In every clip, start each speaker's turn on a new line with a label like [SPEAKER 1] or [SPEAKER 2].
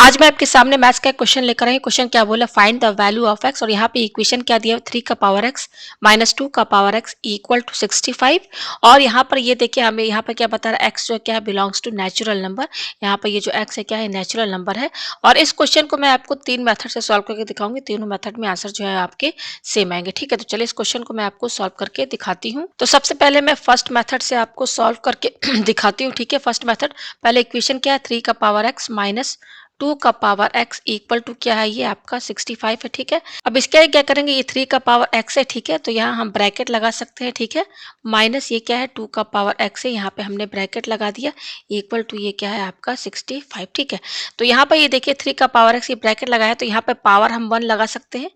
[SPEAKER 1] आज मैं आपके सामने मैथ्स का एक क्वेश्चन लेकर आई हूँ। क्वेश्चन क्या बोला, find the value of x, और यहाँ पे इक्वेशन क्या दिया है, 3 का पावर एक्स माइनस 2 का पावर एक्स इक्वल टू 65। और यहाँ पर ये देखिए हमें यहाँ पर क्या बता रहा है, एक्स जो क्या है बिलोंग्स टू नेचुरल नंबर। यहाँ पर ये जो एक्स है क्या है, नेचुरल नंबर है। और इस क्वेश्चन को मैं आपको 3 मेथड से सॉल्व करके दिखाऊंगी। तीनों मेथड में आंसर जो है आपके सेम आएंगे। ठीक है, तो चलिए इस क्वेश्चन को मैं आपको सॉल्व करके दिखाती हूँ। तो सबसे पहले मैं फर्स्ट मेथड से आपको सॉल्व करके दिखाती हूँ। ठीक है, फर्स्ट मेथड, पहले इक्वेशन क्या है, 3 का पावर एक्स माइनस 2 का पावर x इक्वल टू क्या है, ये आपका 65 है। ठीक है, अब इसके क्या करेंगे, ये 3 का पावर x है। ठीक है, तो यहाँ हम ब्रैकेट लगा सकते हैं। ठीक है, माइनस ये क्या है, 2 का पावर x है, यहाँ पे हमने ब्रैकेट लगा दिया, इक्वल टू ये क्या है आपका 65। ठीक है, तो यहाँ पर ये देखिए 3 का पावर x, ये ब्रैकेट लगाया, तो यहाँ पे पावर हम 1 लगा सकते हैं।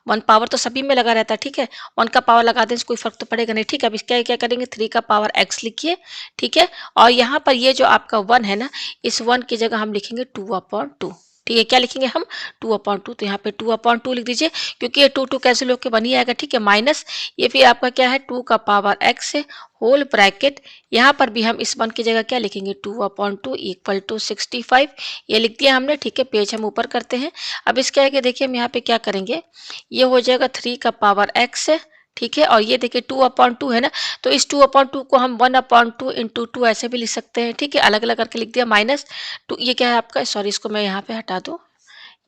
[SPEAKER 1] 1 पावर तो सभी में लगा रहता है। ठीक है, 1 का पावर लगा दें, कोई फर्क तो पड़ेगा नहीं। ठीक है, अब इसका क्या करेंगे, 3 का पावर x लिखिए। ठीक है, और यहाँ पर ये जो आपका 1 है ना, इस 1 की जगह हम लिखेंगे 2/2। ठीक है, क्या लिखेंगे हम, 2/2। तो यहाँ पे 2/2 लिख दीजिए, क्योंकि ये 2 कैंसिल होकर बन ही आएगा। ठीक है, माइनस ये फिर आपका क्या है, 2 का पावर x है, होल ब्रैकेट, यहाँ पर भी हम इस 1 की जगह क्या लिखेंगे, 2/2 इक्वल टू 65। ये लिख दिया हमने। ठीक है, पेज हम ऊपर करते हैं। अब इसके आगे देखिए हम यहाँ पे क्या करेंगे, ये हो जाएगा 3 का पावर x है। ठीक है, और ये देखिए 2/2 है ना, तो इस 2/2 को हम 1/2 इंटू 2 ऐसे भी लिख सकते हैं। ठीक है, अलग अलग करके लिख दिया, माइनस 2, ये क्या है आपका, सॉरी इसको मैं यहाँ पे हटा दूँ,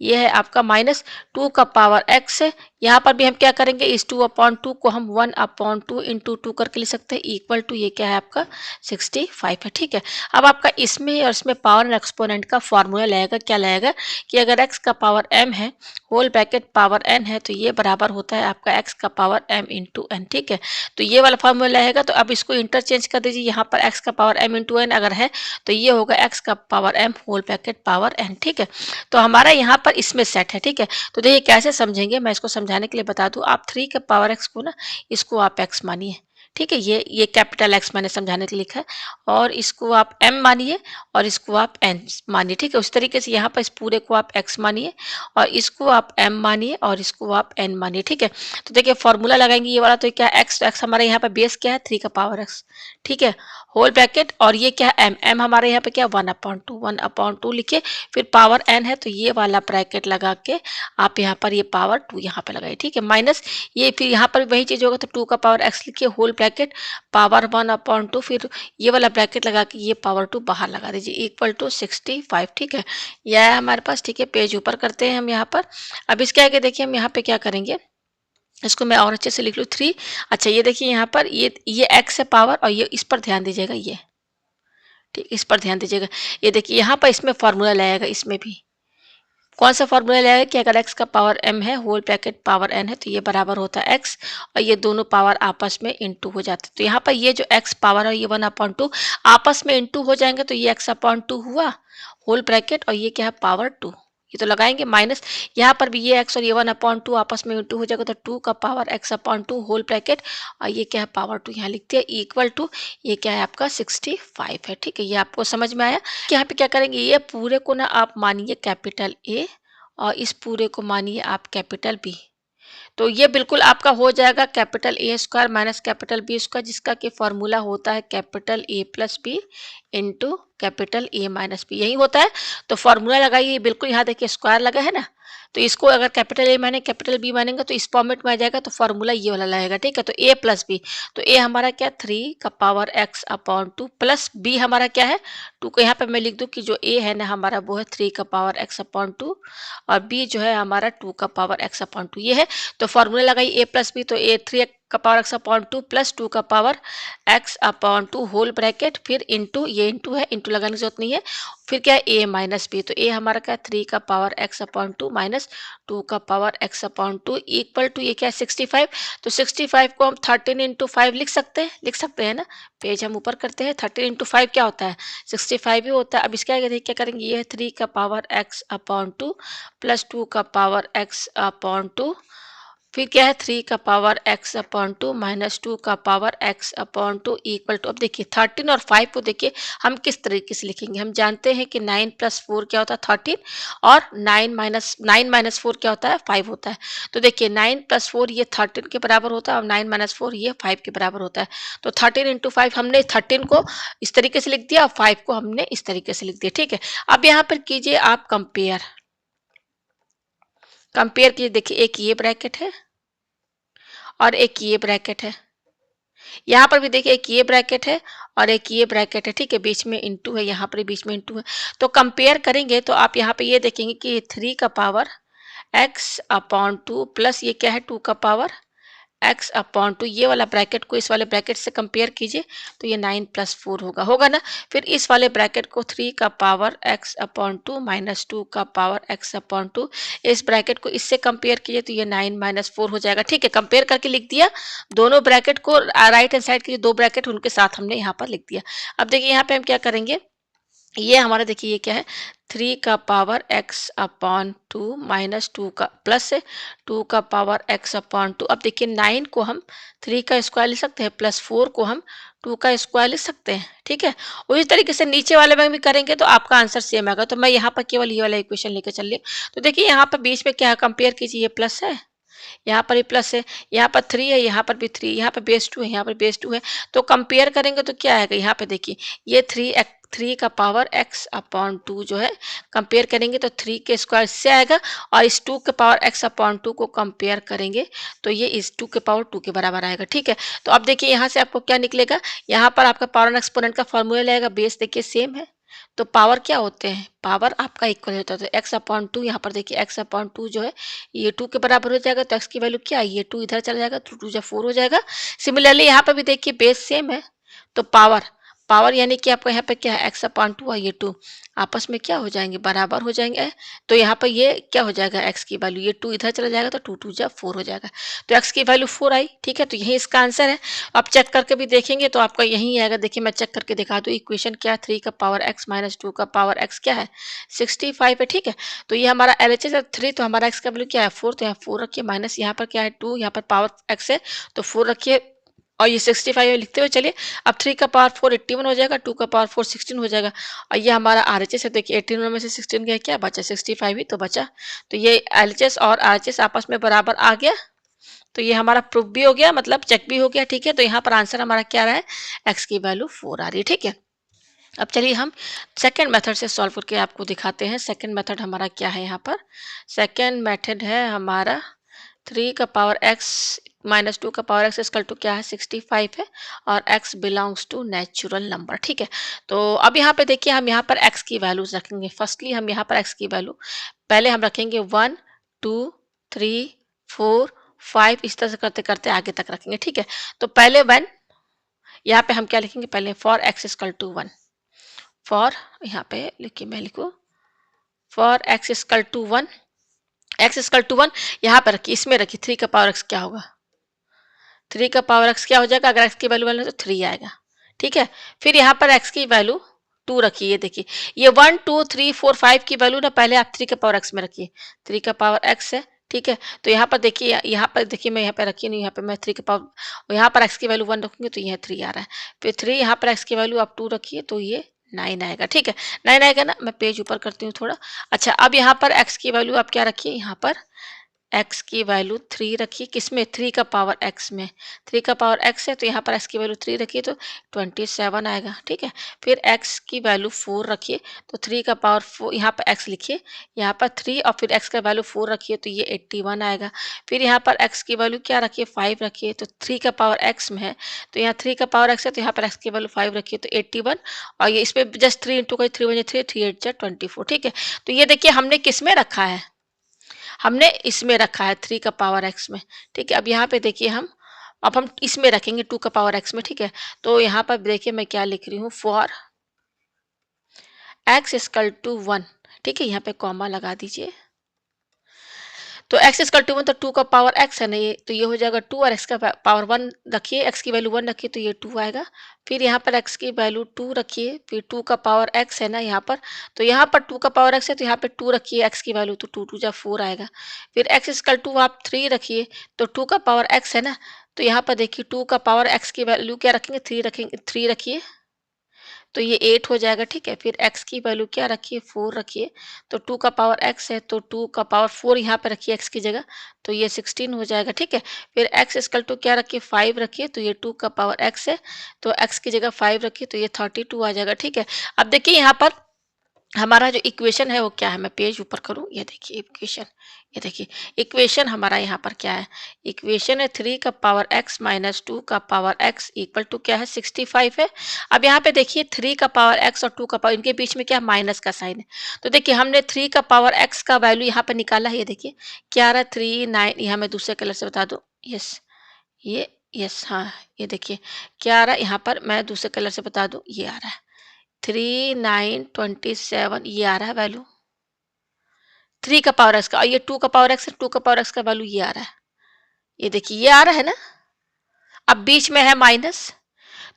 [SPEAKER 1] ये है आपका माइनस 2 का पावर x है। यहाँ पर भी हम क्या करेंगे, इस 2/2 को हम 1/2 इंटू 2 करके लिख सकते हैं, इक्वल टू ये क्या है आपका 65 है। ठीक है, अब आपका इसमें और इसमें पावर एंड एक्सपोनेंट का फॉर्मूला लगेगा, क्या लगेगा कि अगर x का पावर m है, होल ब्रैकेट पावर n है, तो ये बराबर होता है आपका x का पावर m इंटू n। ठीक है, तो ये वाला फॉर्मूला रहेगा। तो अब इसको इंटरचेंज कर दीजिए, यहाँ पर x का पावर m इंटू n अगर है, तो ये होगा x का power m whole bracket power n। ठीक है, तो हमारा यहाँ पर इसमें सेट है। ठीक है, तो देखिए कैसे समझेंगे, मैं इसको समझाने के लिए बता दूं। आप 3 के पावर एक्स को ना, इसको आप x मानिए। ठीक है, ये कैपिटल एक्स मैंने समझाने के लिए लिखा है, और इसको आप m मानिए, और इसको आप n मानिए। ठीक है, उस तरीके से यहाँ पर इस पूरे को आप x मानिए, और इसको आप m मानिए, और इसको आप n मानिए। ठीक है, तो देखिए फॉर्मूला लगाएंगे ये वाला, तो क्या x, x हमारे यहाँ पर बेस क्या है, 3 का पावर x। ठीक है, होल ब्रैकेट, और ये क्या है m हमारे यहाँ पे क्या, 1/2 लिखे, फिर पावर n है, तो ये वाला ब्रैकेट लगा के आप यहाँ पर ये पावर 2 यहाँ पे लगाइए। ठीक है, माइनस ये फिर यहाँ पर वही चीज होगा, तो 2 का पावर x लिखिए, होल ब्रैकेट पावर 1/2, फिर ये वाला ब्रैकेट लगा के ये पावर 2 बाहर लगा दीजिए, इक्वल टू 65। ठीक है, यह है हमारे पास। ठीक है, पेज ऊपर करते हैं हम यहाँ पर। अब इसके आगे देखिए हम यहाँ पे क्या करेंगे, इसको मैं और अच्छे से लिख लूँ, 3। अच्छा, ये देखिए यहाँ पर ये x है पावर, और ये इस पर ध्यान दीजिएगा, ये ठीक, इस पर ध्यान दीजिएगा। ये देखिए यहाँ पर इसमें फॉर्मूला लगेगा, इसमें भी कौन सा फॉर्मूला लगेगा कि अगर x का पावर m है, होल ब्रैकेट पावर n है, तो ये बराबर होता है x, और ये दोनों पावर आपस में इंटू हो जाते हैं। तो यहाँ पर ये जो x पावर है, ये 1/2 आपस में इंटू हो जाएंगे, तो ये x/2 हुआ, होल ब्रैकेट, और ये क्या है पावर 2, ये तो लगाएंगे माइनस, यहाँ पर भी ये x और ये 1/2 आपस में इंटू हो जाएगा, तो 2 का पावर x/2 होल ब्रैकेट, और ये क्या है पावर 2 यहाँ लिखते हैं, इक्वल टू ये क्या है आपका 65 है। ठीक है, ये आपको समझ में आया कि यहाँ पे क्या करेंगे, ये पूरे को ना आप मानिए कैपिटल A, और इस पूरे को मानिए आप कैपिटल B। तो ये बिल्कुल आपका हो जाएगा capital A square minus capital B square, जिसका कि फॉर्मूला होता है capital A plus B into capital A minus B, यही होता है। तो फॉर्मूला लगाइए, बिल्कुल यहाँ देखिए स्क्वायर लगा है ना, तो इसको अगर कैपिटल A माने कैपिटल B मानेंगे, तो इस फॉर्मेट में आ जाएगा, तो फॉर्मूला ये वाला लगेगा। ठीक है, तो A प्लस बी, तो A हमारा क्या, 3 का पावर x/2 प्लस B हमारा क्या है, 2 को यहाँ पे मैं लिख दूँ कि जो A है ना हमारा, वो है 3 का पावर x/2, और B जो है हमारा 2 का पावर x/2, ये है। तो फॉर्मूला लगाइए a प्लस बी, तो ए 3 का पावर x/2 प्लस 2 का पावर x/2 होल ब्रैकेट, फिर इंटू, ये इंटू है, इंटू लगाने की जरूरत नहीं है, फिर क्या है a माइनस बी, तो a हमारा क्या है 3 का पावर x/2 माइनस 2 का पावर x/2 इक्वल टू ये क्या है 65। तो 65 को हम 13 इंटू 5 लिख सकते हैं ना, पेज हम ऊपर करते हैं। 13 इंटू 5 क्या होता है, 65 ही होता है। अब इसके आगे देखिए क्या करेंगे, ये है 3 का पावर x/2 प्लस 2 का पावर x/2 फिर क्या है 3 का पावर x अपॉन 2 माइनस 2 का power x upon 2 equal to, अब देखिए 13 और 5 को देखिए हम किस तरीके से लिखेंगे। हम जानते हैं कि 9 प्लस 4 क्या होता है 13, और 9 माइनस 4 क्या होता है 5 होता है। तो देखिए 9 प्लस 4 ये 13 के बराबर होता है, और 9 माइनस 4 ये 5 के बराबर होता है। तो 13 इंटू 5 हमने 13 को इस तरीके से लिख दिया, और 5 को हमने इस तरीके से लिख दिया। ठीक है, अब यहाँ पर कीजिए आप कंपेयर। कंपेयर कीजिए, देखिए एक ये ब्रैकेट है और एक ये ब्रैकेट है। यहाँ पर भी देखिए एक ये ब्रैकेट है और एक ये ब्रैकेट है। ठीक है, बीच में इंटू है, यहाँ पर बीच में इंटू है। तो कंपेयर करेंगे तो आप यहाँ पे ये देखेंगे कि 3 का पावर x अपॉन 2 प्लस ये क्या है 2 का पावर x अपॉन 2, ये वाला ब्रैकेट को इस वाले ब्रैकेट से कंपेयर कीजिए तो ये 9 प्लस 4 होगा, होगा ना। फिर इस वाले ब्रैकेट को 3 का पावर x अपॉन 2 माइनस 2 का पावर x अपॉन 2, इस ब्रैकेट को इससे कंपेयर कीजिए तो ये 9 माइनस 4 हो जाएगा। ठीक है, कंपेयर करके लिख दिया दोनों ब्रैकेट को, राइट हैंड साइड के जो दो ब्रैकेट उनके साथ हमने यहाँ पर लिख दिया। अब देखिए यहाँ पे हम क्या करेंगे, ये हमारा देखिए ये क्या है 3 का पावर x अपॉन 2 माइनस 2 का प्लस है 2 का पावर x अपॉन 2। अब देखिए 9 को हम 3 का स्क्वायर लिख सकते हैं, प्लस 4 को हम 2 का स्क्वायर लिख सकते हैं। ठीक है, उसी तरीके से नीचे वाले में भी करेंगे तो आपका आंसर सेम आएगा। तो मैं यहाँ पर केवल ये वाला इक्वेशन लेकर चल रही हूँ। तो देखिए यहाँ पर बीच में क्या है, कंपेयर कीजिए, ये प्लस है, यहाँ पर भी प्लस है, यहाँ पर 3 है, यहाँ पर भी 3, यहाँ पर बेस 2 है, यहाँ पर बेस 2 है। तो कंपेयर करेंगे तो क्या आएगा, यहाँ पे देखिए ये 3 का पावर x अपॉन 2 जो है कंपेयर करेंगे तो 3 के स्क्वायर से आएगा, और इस 2 के पावर x अपॉन 2 को कंपेयर करेंगे तो ये इस 2 के पावर 2 के बराबर आएगा। ठीक है, तो अब देखिए यहाँ से आपको क्या निकलेगा, यहाँ पर आपका पावर एंड एक्सपोनेंट का फॉर्मूला लगेगा, बेस देखिए सेम है तो पावर क्या होते हैं, पावर आपका इक्वल होता है। तो x अपॉन 2, यहाँ पर देखिए x अपॉन 2 जो है ये 2 के बराबर हो जाएगा, तो x की वैल्यू क्या है, ये 2 इधर चला जाएगा तो 2 जा 4 हो जाएगा। सिमिलरली यहाँ पर भी देखिए बेस सेम है तो पावर पावर यानी कि आपका यहाँ पे क्या है x अपॉन 2 और ये 2 आपस में क्या हो जाएंगे, बराबर हो जाएंगे। तो यहाँ पर ये क्या हो जाएगा, x की वैल्यू ये 2 इधर चला जाएगा तो 2 2 जा 4 हो जाएगा, तो x की वैल्यू 4 आई। ठीक है, तो यही इसका आंसर है। आप चेक करके भी देखेंगे तो आपका यही आएगा। देखिए मैं चेक करके दिखा दूँ, इक्वेशन क्या है 3 का पावर x माइनस 2 का पावर x क्या है 65 है। ठीक है, तो ये हमारा LHS है 3, तो हमारा x का वैल्यू क्या है 4, तो यहाँ 4 रखिए, माइनस यहाँ पर क्या है 2, यहाँ पर पावर x है तो 4 रखिए, और ये 65 में लिखते हुए चलिए। अब 3 का पावर 4 81 हो जाएगा, 2 का पावर 4 16 हो जाएगा, और ये हमारा RHS है। देखिए 81 में से 16 गया, क्या बचा 65 ही तो बचा। तो ये LHS और RHS आपस में बराबर आ गया, तो ये हमारा प्रूफ भी हो गया, मतलब चेक भी हो गया। ठीक है, तो यहाँ पर आंसर हमारा क्या रहा है, x की वैल्यू 4 आ रही है। ठीक है, अब चलिए हम सेकंड मेथड से सॉल्व करके आपको दिखाते हैं। सेकंड मेथड हमारा क्या है, यहाँ पर सेकंड मेथड है हमारा 3 का पावर x माइनस 2 का पावर x इक्वल टू क्या है 65 है, और x belongs to natural number. ठीक है, तो अब यहाँ पे देखिए हम यहाँ पर x की वैल्यूज रखेंगे। फर्स्टली हम यहाँ पर x की वैल्यू पहले हम रखेंगे 1 2 3 4 5, इस तरह से करते करते आगे तक रखेंगे। ठीक है, तो पहले 1, यहाँ पे हम क्या लिखेंगे, पहले for x equal to 1, for यहाँ पे लिखिए, मैं लिखूँ for x equal to 1, x equal to 1 यहाँ पर रखिए, इसमें रखिए 3 का पावर x क्या होगा, 3 का पावर x क्या हो जाएगा, अगर x की वैल्यू वाले तो 3 आएगा। ठीक है, फिर यहाँ पर x की वैल्यू 2 रखिए, ये देखिए ये 1 2 3 4 5 की वैल्यू ना पहले आप 3 का पावर x में रखिए, 3 का पावर x है। ठीक है, तो यहाँ पर देखिए, यहाँ पर देखिए मैं यहाँ पे रखी नहीं, यहाँ पे मैं 3 का पावर, यहाँ पर x की वैल्यू 1 रखूंगी तो यह 3 आ रहा है, फिर 3 यहाँ पर x की वैल्यू आप 2 रखिए तो ये 9 आएगा। ठीक है, 9 आएगा ना, मैं पेज ऊपर करती हूँ थोड़ा। अच्छा, अब यहाँ पर x की वैल्यू आप क्या रखिए, यहाँ पर x की वैल्यू 3 रखिए, किसमें 3 का पावर x में, 3 का पावर x है तो यहाँ पर x की वैल्यू 3 रखिए तो 27 आएगा। ठीक है, फिर x की वैल्यू 4 रखिए तो 3 का पावर 4, यहाँ पर x लिखिए, यहाँ पर 3 और फिर x का वैल्यू 4 रखिए तो ये 81 आएगा। फिर यहाँ पर x की वैल्यू क्या रखिए 5 रखिए, तो 3 का पावर x में है तो यहाँ 3 का पावर x है तो यहाँ पर x की वैल्यू 5 रखिए तो 81, और ये इस पर जस्ट 3 इंटू का 3 बजे 3 3 8 जा 24। ठीक है, तो ये देखिए हमने किस में रखा है, हमने इसमें रखा है 3 का पावर x में। ठीक है, अब यहाँ पे देखिए अब हम इसमें रखेंगे 2 का पावर x में। ठीक है, तो यहाँ पर देखिए मैं क्या लिख रही हूँ, फॉर x इक्वल टू 1। ठीक है, यहाँ पे कॉमा लगा दीजिए। तो x इक्वल टू 1 तो 2 का पावर x है ना ये, तो ये हो जाएगा 2 और x का पावर 1 रखिए, x की वैल्यू 1 रखिए तो ये 2 आएगा। फिर यहाँ पर x की वैल्यू 2 रखिए, फिर 2 का पावर x है ना यहाँ पर, तो यहाँ पर 2 का पावर x है तो यहाँ पे 2 रखिए x की वैल्यू, तो 2 2 जा 4 आएगा। फिर x इक्वल टू आप 3 रखिए, तो 2 का पावर x है ना, तो यहाँ पर देखिए 2 का पावर x की वैल्यू क्या रखेंगे, 3 रखेंगे, 3 रखिए तो ये 8 हो जाएगा, ठीक है। फिर x की वैल्यू क्या रखिए, 4 रखिए, तो 2 का पावर x है तो 2 का पावर 4 यहाँ पे रखिए x की जगह, तो ये 16 हो जाएगा, ठीक है। फिर x इक्वल टू क्या रखिए, 5 रखिए, तो ये 2 का पावर x है, तो x की जगह 5 रखिए तो ये 32 आ जाएगा, ठीक है। अब देखिए यहाँ पर हमारा जो इक्वेशन है वो क्या है, मैं पेज ऊपर करूं, ये देखिए इक्वेशन, ये देखिए इक्वेशन हमारा यहाँ पर क्या है, इक्वेशन है 3 का पावर x माइनस 2 का पावर x इक्वल टू क्या है, 65 है। अब यहाँ पे देखिए 3 का पावर x और 2 का पावर, इनके बीच में क्या माइनस का साइन है, तो देखिए हमने 3 का पावर x का वैल्यू यहाँ पे निकाला है, ये देखिए क्या आ रहा है 3 9, यहाँ मैं दूसरे कलर से बता दूं, यस ये, यस हाँ, ये देखिए क्या आ रहा है, यहाँ पर मैं दूसरे कलर से बता दूं, ये आ रहा है 3927, ये आ रहा है वैल्यू 3 का पावर एक्स का, और ये 2 का पावर एक्स है, 2 का पावर एक्स का वैल्यू ये आ रहा है, ये देखिए ये आ रहा है ना। अब बीच में है माइनस,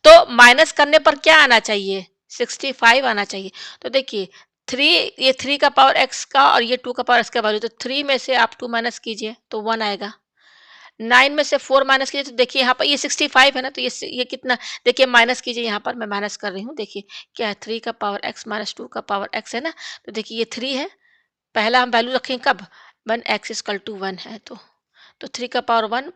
[SPEAKER 1] तो माइनस करने पर क्या आना चाहिए, 65 आना चाहिए। तो देखिए 3, ये 3 का पावर एक्स का और ये 2 का पावर एक्स का वैल्यू, तो 3 में से आप 2 माइनस कीजिए तो 1 आएगा, 9 में से 4 माइनस कीजिए तो देखिए यहाँ पर ये 65 है ना, तो ये कितना, देखिए माइनस कीजिए, यहाँ पर मैं माइनस कर रही हूँ, देखिए क्या है 3 का पावर एक्स माइनस 2 का पावर एक्स है ना, तो देखिए ये 3 है, पहला हम वैल्यू रखेंगे कब, वन एक्स इक्वल टू 1 है, तो 3 का पावर 1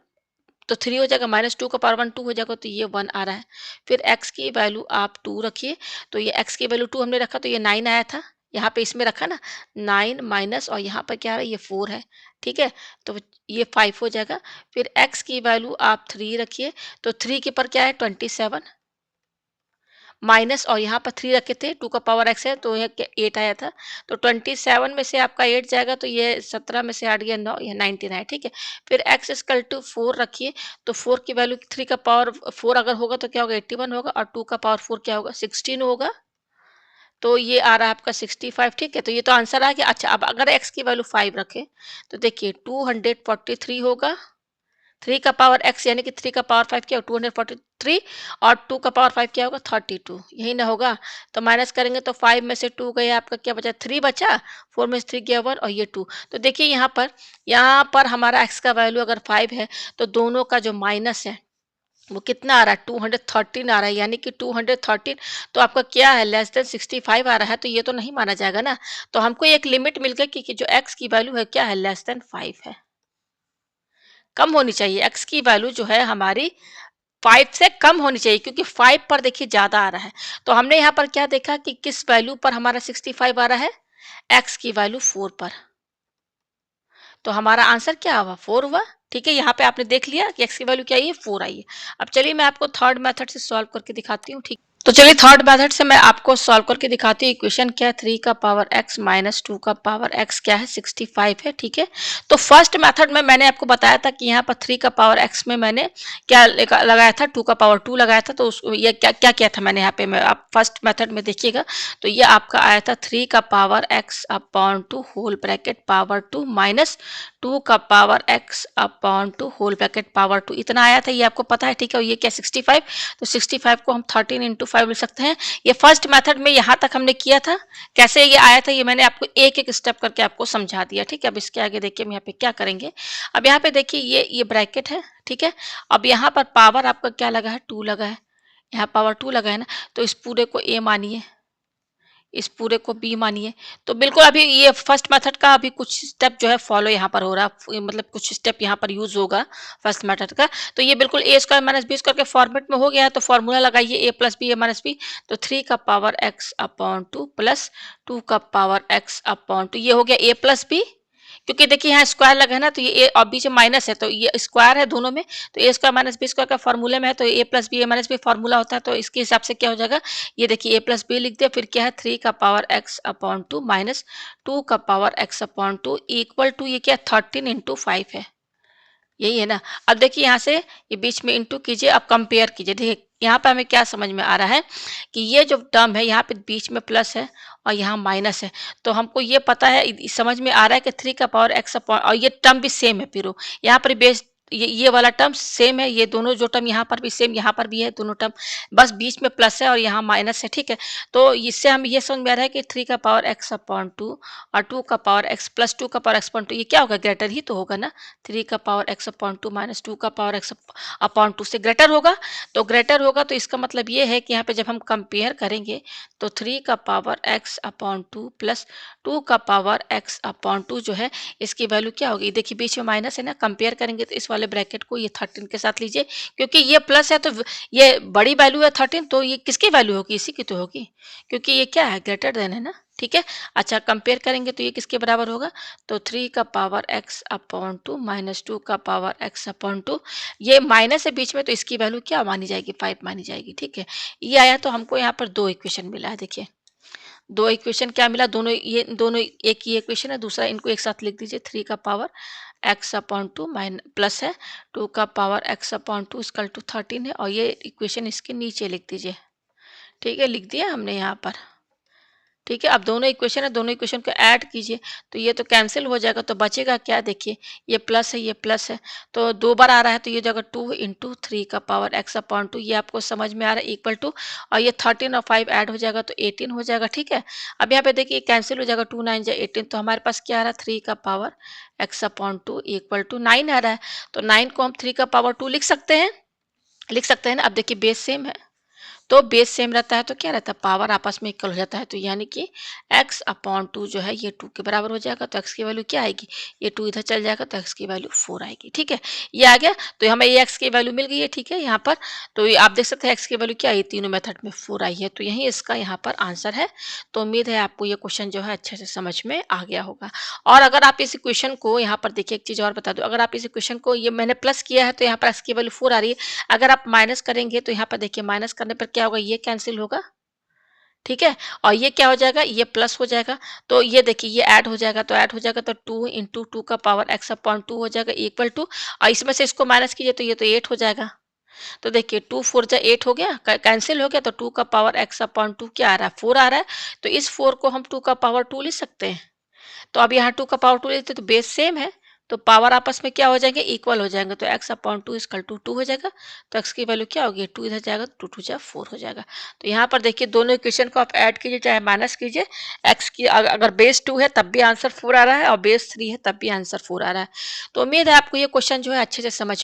[SPEAKER 1] तो 3 हो जाएगा, माइनस 2 का पावर 1 2 हो जाएगा, तो ये 1 आ रहा है। फिर x की वैल्यू आप 2 रखिए, तो ये x की वैल्यू 2 हमने रखा तो ये 9 आया था, यहाँ पे इसमें रखा ना 9 माइनस, और यहाँ पर क्या आ रहा है, ये 4 है, ठीक है, तो ये 5 हो जाएगा। फिर x की वैल्यू आप 3 रखिए, तो 3 के पर क्या है 27 माइनस, और यहाँ पर 3 रखे थे, 2 का पावर x है तो ये 8 आया था, तो 27 में से आपका 8 जाएगा, तो ये 17 में से 8 गया 9, ये 19 है, ठीक है। फिर x इक्वल टू 4 रखिए, तो 4 की वैल्यू 3 का पावर 4 अगर होगा तो क्या होगा 81 होगा, और 2 का पावर 4 क्या होगा 16 होगा, तो ये आ रहा है आपका 65, ठीक है। तो ये तो आंसर आ गया। अच्छा अब अगर x की वैल्यू 5 रखें, तो देखिए 243 होगा, 3 का पावर x यानी कि 3 का पावर 5 क्या हो 243, और 2 का पावर 5 क्या होगा 32, यही ना होगा। तो माइनस करेंगे तो 5 में से 2 गया, आपका क्या बचा 3 बचा, 4 में से 3 गया 1, और ये 2। तो देखिए यहाँ पर हमारा x का वैल्यू अगर 5 है, तो दोनों का जो माइनस है वो कितना आ रहा है 213 आ रहा है, यानी कि 213, तो आपका क्या है लेस देन 65 आ रहा है, तो ये तो नहीं माना जाएगा ना। तो हमको एक लिमिट मिल गई कि जो x की वैल्यू है क्या है लेस देन 5 है, कम होनी चाहिए, x की वैल्यू जो है हमारी 5 से कम होनी चाहिए, क्योंकि 5 पर देखिए ज़्यादा आ रहा है। तो हमने यहाँ पर क्या देखा कि किस वैल्यू पर हमारा 65 आ रहा है, x की वैल्यू 4 पर, तो हमारा आंसर क्या हुआ 4 हुआ, ठीक है। यहाँ पे आपने देख लिया कि x की वैल्यू क्या आई है 4 आई है। अब चलिए मैं आपको थर्ड मेथड से सॉल्व करके दिखाती हूँ, ठीक। तो चलिए थर्ड मेथड से मैं आपको सॉल्व करके दिखाती हूँ। इक्वेशन क्या है 3 का पावर x माइनस 2 का पावर x क्या है 65 है, ठीक है। तो फर्स्ट मेथड में मैंने आपको बताया था कि यहाँ पर 3 का पावर x में मैंने क्या लगाया था 2 का पावर 2 लगाया था, तो उसको ये क्या क्या किया था मैंने यहाँ पे, मैं आप फर्स्ट मेथड में देखिएगा, तो ये आपका आया था 3 का power x upon 2 whole bracket power 2 minus 2 का power x upon 2 whole bracket power 2, इतना आया था, ये आपको पता है, ठीक है। और ये क्या 65, तो 65 को हम 13 इंटू 5 लिख सकते हैं। ये फर्स्ट मेथड में यहाँ तक हमने किया था, कैसे ये आया था ये मैंने आपको एक एक स्टेप करके आपको समझा दिया, ठीक है। अब इसके आगे देखिए हम यहाँ पे क्या करेंगे। अब यहाँ पे देखिए ये ब्रैकेट है, ठीक है। अब यहाँ पर पावर आपका क्या लगा है 2 लगा है, यहाँ पावर 2 लगा है ना, तो इस पूरे को a मानिए, इस पूरे को बी मानिए। तो बिल्कुल अभी ये फर्स्ट मेथड का अभी कुछ स्टेप जो है फॉलो यहाँ पर हो रहा है, मतलब कुछ स्टेप यहाँ पर यूज होगा फर्स्ट मेथड का। तो ये बिल्कुल ए स्क्वायर माइनस बी स्क्वायर के फॉर्मेट में हो गया है, तो फॉर्मूला लगाइए ए प्लस बी ए माइनस बी, तो 3 का पावर एक्स अपॉन 2 प्लस 2 का पावर एक्स अपॉन 2, ये हो गया ए प्लस बी, क्योंकि देखिए यहाँ स्क्वायर लगा है ना, तो ये ए और बीच में माइनस है, तो ये स्क्वायर है दोनों में, तो ए स्क्वायर माइनस बी स्क्वायर का फॉर्मूले में है, तो ए प्लस बी ए माइनस बी फॉर्मूला होता है, तो इसके हिसाब से क्या हो जाएगा, ये देखिए ए प्लस बी लिख दिया, फिर क्या है 3 का पावर एक्स अपॉन 2 माइनस 2 का power x upon 2 equal to ये क्या 13 इंटू 5 है, यही है ना। अब देखिए यहाँ से ये बीच में इंटू कीजिए, अब कंपेयर कीजिए। देखिए यहाँ पे हमें क्या समझ में आ रहा है कि ये जो टर्म है यहाँ पे बीच में प्लस है और यहाँ माइनस है। तो हमको ये पता है, समझ में आ रहा है कि 3 का पावर x अपॉन, और ये टर्म भी सेम है फिर वो। यहाँ पर बेस ये वाला टर्म सेम है, ये दोनों जो टर्म यहाँ पर भी सेम, यहाँ पर भी है दोनों टर्म, बस बीच में प्लस है और यहाँ माइनस है, ठीक है। तो इससे हम ये समझ में आ रहा है कि 3 का पावर x अपॉन 2 और 2 का पावर x प्लस 2 का पावर x अपॉन 2, ये क्या होगा, ग्रेटर ही तो होगा ना। 3 का पावर x अपॉन 2 माइनस 2 का पावर x अपॉन 2 से ग्रेटर होगा। तो ग्रेटर होगा तो इसका मतलब ये है कि यहाँ पे जब हम कंपेयर करेंगे तो 3 का पावर x अपॉन 2 प्लस 2 का पावर x अपॉन 2 जो है, इसकी वैल्यू क्या होगी। देखिए बीच में माइनस है ना, कंपेयर करेंगे तो इस वाले ब्रैकेट को ये 13 के साथ लीजिए, क्योंकि ये प्लस है तो ये बड़ी वैल्यू है 13, तो ये किसकी वैल्यू होगी, इसी की तो होगी, क्योंकि ये क्या है, ग्रेटर देन है ना, ठीक है। अच्छा कंपेयर करेंगे तो ये किसके बराबर होगा, तो 3 का पावर x अपॉन 2 माइनस 2 का पावर x अपॉन 2, ये माइनस है बीच में तो इसकी वैल्यू क्या मानी जाएगी, 5 मानी जाएगी, ठीक है। ये आया तो हमको यहाँ पर दो इक्वेशन मिला है। देखिए दो इक्वेशन क्या मिला, दोनों ये दोनों एक ही इक्वेशन है, दूसरा इनको एक साथ लिख दीजिए। 3 का पावर x अपॉन 2 माइन प्लस है 2 का power x upon 2 equal to 13 है, और ये इक्वेशन इसके नीचे लिख दीजिए, ठीक है, लिख दिया हमने यहाँ पर, ठीक है। अब दोनों इक्वेशन है, दोनों इक्वेशन को ऐड कीजिए तो ये तो कैंसिल हो जाएगा, तो बचेगा क्या, देखिए ये प्लस है ये प्लस है, तो दो बार आ रहा है तो ये जगह 2 इंटू 3 का पावर x अपॉन 2, ये आपको समझ में आ रहा है, इक्वल टू, और ये 13 और 5 ऐड हो जाएगा तो 18 हो जाएगा, ठीक है। अब यहाँ पे देखिए कैंसिल हो जाएगा, 2 9 जा 18, तो हमारे पास क्या आ रहा है, 3 का power x upon 2 equal to 9 आ रहा है। तो 9 को हम 3 का पावर 2 लिख सकते हैं, लिख सकते हैं ना। अब देखिए बेस सेम है, तो बेस सेम रहता है तो क्या रहता है, पावर आपस में इक्वल हो जाता है, तो यानी कि x अपॉन 2 जो है ये 2 के बराबर हो जाएगा, तो x की वैल्यू क्या आएगी, ये 2 इधर चल जाएगा तो x की वैल्यू 4 आएगी, ठीक है। ये आ गया, तो हमें ये x की वैल्यू मिल गई है, ठीक है। यहाँ पर तो ये आप देख सकते हैं x की वैल्यू क्या है, तीनों मेथड में 4 आई है, तो यही इसका यहाँ पर आंसर है। तो उम्मीद है आपको ये क्वेश्चन जो है अच्छे से समझ में आ गया होगा। और अगर आप इस क्वेश्चन को यहाँ पर देखिए, एक चीज और बता दो, अगर आप इस क्वेश्चन को, ये मैंने प्लस किया है तो यहाँ पर x की वैल्यू 4 आ रही है, अगर आप माइनस करेंगे तो यहाँ पर देखिए माइनस करने पर क्या होगा, ये कैंसिल होगा, ठीक है, और ये क्या हो जाएगा, ये प्लस हो जाएगा, तो ये देखिए ये ऐड हो जाएगा, तो ऐड हो जाएगा तो 2 इंटू 2 का पावर x अपॉन 2 हो जाएगा इक्वल टू, और इसमें से इसको माइनस कीजिए तो ये तो 8 हो जाएगा। तो देखिए 2 4 जा 8 हो गया, कैंसिल हो गया, तो 2 का पावर x अपॉन 2 क्या आ रहा है, 4 आ रहा है, तो इस 4 को हम 2 का पावर 2 लिख सकते हैं। तो अब यहाँ 2 का पावर 2 लेते तो बेस सेम है, तो पावर आपस में क्या हो जाएंगे, इक्वल हो जाएंगे, तो x अपॉन 2 इक्वल टू 2 हो जाएगा, तो x की वैल्यू क्या होगी, 2 इधर जाएगा तो 2 2 जा 4 हो जाएगा। तो यहाँ पर देखिए दोनों इक्वेशन को आप ऐड कीजिए चाहे माइनस कीजिए, x की अगर बेस 2 है तब भी आंसर 4 आ रहा है और बेस 3 है तब भी आंसर 4 आ रहा है। तो उम्मीद है आपको ये क्वेश्चन जो है अच्छे से समझ